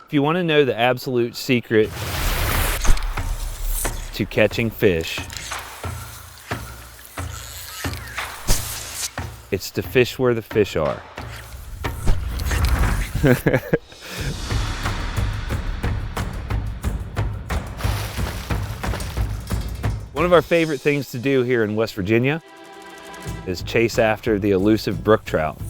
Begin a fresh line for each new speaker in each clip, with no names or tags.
If you want to know the absolute secret to catching fish, it's to fish where the fish are. One of our favorite things to do here in West Virginia is chase after the elusive brook trout.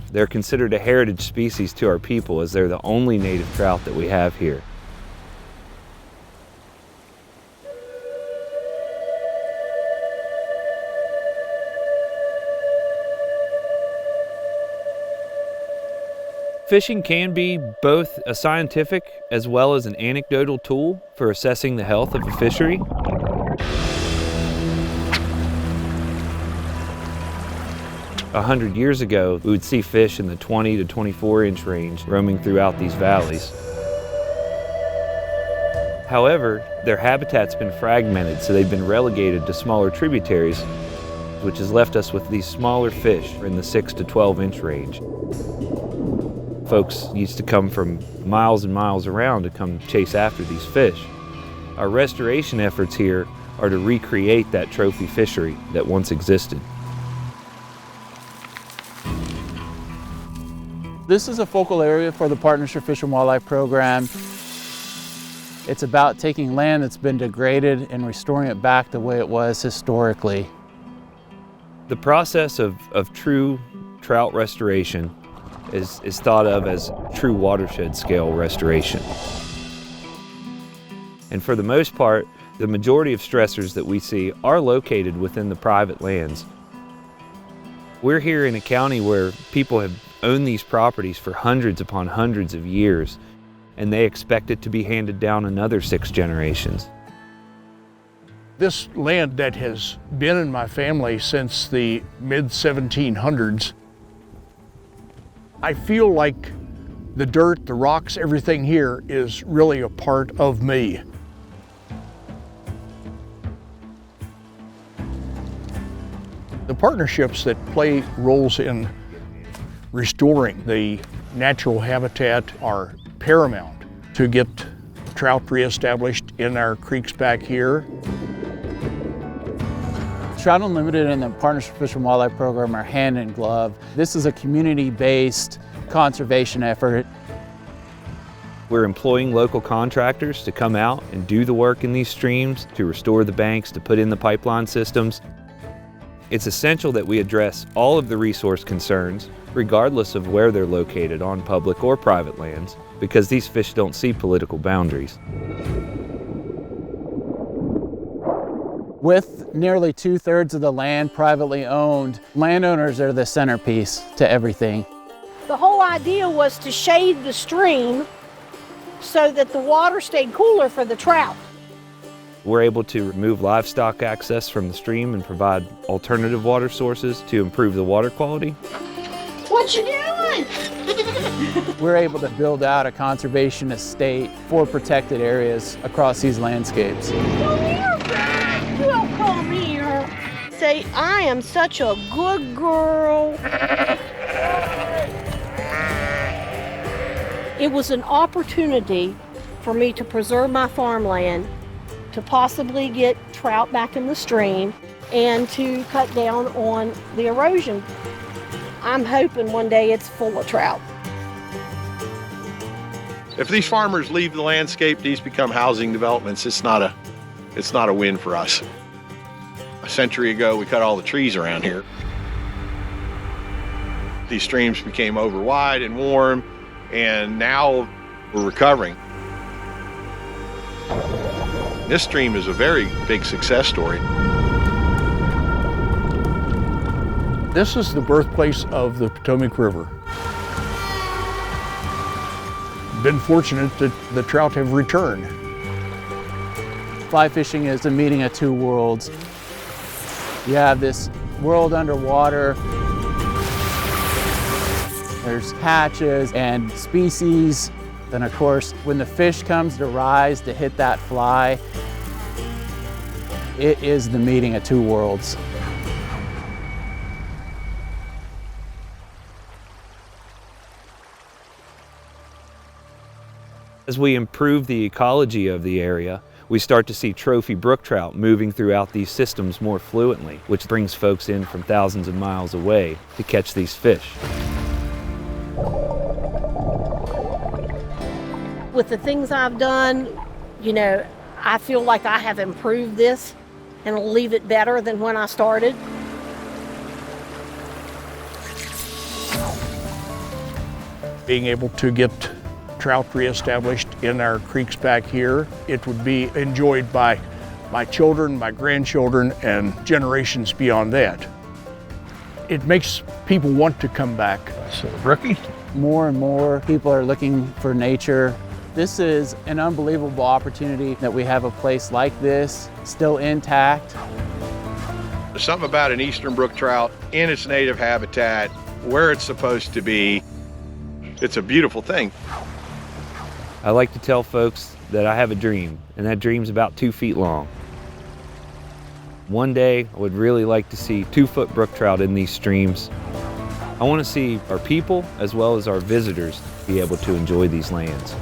They're considered a heritage species to our people as they're the only native trout that we have here. Fishing can be both a scientific as well as an anecdotal tool for assessing the health of a fishery. 100 years ago, we would see fish in the 20 to 24 inch range roaming throughout these valleys. However, their habitat's been fragmented, so they've been relegated to smaller tributaries, which has left us with these smaller fish in the 6 to 12 inch range. Folks used to come from miles and miles around to come chase after these fish. Our restoration efforts here are to recreate that trophy fishery that once existed.
This is a focal area for the Partnership Fish and Wildlife Program. It's about taking land that's been degraded and restoring it back the way it was historically.
The process of true trout restoration is thought of as true watershed scale restoration. And for the most part, the majority of stressors that we see are located within the private lands. We're here in a county where people have owned these properties for hundreds upon hundreds of years, and they expect it to be handed down another 6 generations.
This land that has been in my family since the mid-1700s, I feel like the dirt, the rocks, everything here is really a part of me. The partnerships that play roles in restoring the natural habitat are paramount to get trout reestablished in our creeks back here.
Trout Unlimited and the Partnership Fish and Wildlife Program are hand in glove. This is a community-based conservation effort.
We're employing local contractors to come out and do the work in these streams, to restore the banks, to put in the pipeline systems. It's essential that we address all of the resource concerns, regardless of where they're located on public or private lands, because these fish don't see political boundaries.
With nearly 2/3 of the land privately owned, landowners are the centerpiece to everything.
The whole idea was to shade the stream so that the water stayed cooler for the trout.
We're able to remove livestock access from the stream and provide alternative water sources to improve the water quality.
What you doing?
We're able to build out a conservation estate for protected areas across these landscapes.
Come here, Brad. Well, come here. Say, I am such a good girl. It was an opportunity for me to preserve my farmland, to possibly get trout back in the stream, and to cut down on the erosion. I'm hoping one day it's full of trout.
If these farmers leave the landscape, these become housing developments. It's not a win for us. A century ago, we cut all the trees around here. These streams became over wide and warm, and now we're recovering. This stream is a very big success story.
This is the birthplace of the Potomac River. Been fortunate that the trout have returned.
Fly fishing is a meeting of two worlds. You have this world underwater. There's hatches and species. And of course, when the fish comes to rise to hit that fly, it is the meeting of two worlds.
As we improve the ecology of the area, we start to see trophy brook trout moving throughout these systems more fluently, which brings folks in from thousands of miles away to catch these fish.
With the things I've done, you know, I feel like I have improved this and will leave it better than when I started.
Being able to get trout reestablished in our creeks back here, it would be enjoyed by my children, my grandchildren, and generations beyond that. It makes people want to come back. So, Brookie?
More and more people are looking for nature. This is an unbelievable opportunity that we have a place like this still intact.
There's something about an eastern brook trout in its native habitat, where it's supposed to be. It's a beautiful thing.
I like to tell folks that I have a dream, and that dream's about 2 feet long. One day, I would really like to see 2-foot brook trout in these streams. I want to see our people as well as our visitors be able to enjoy these lands.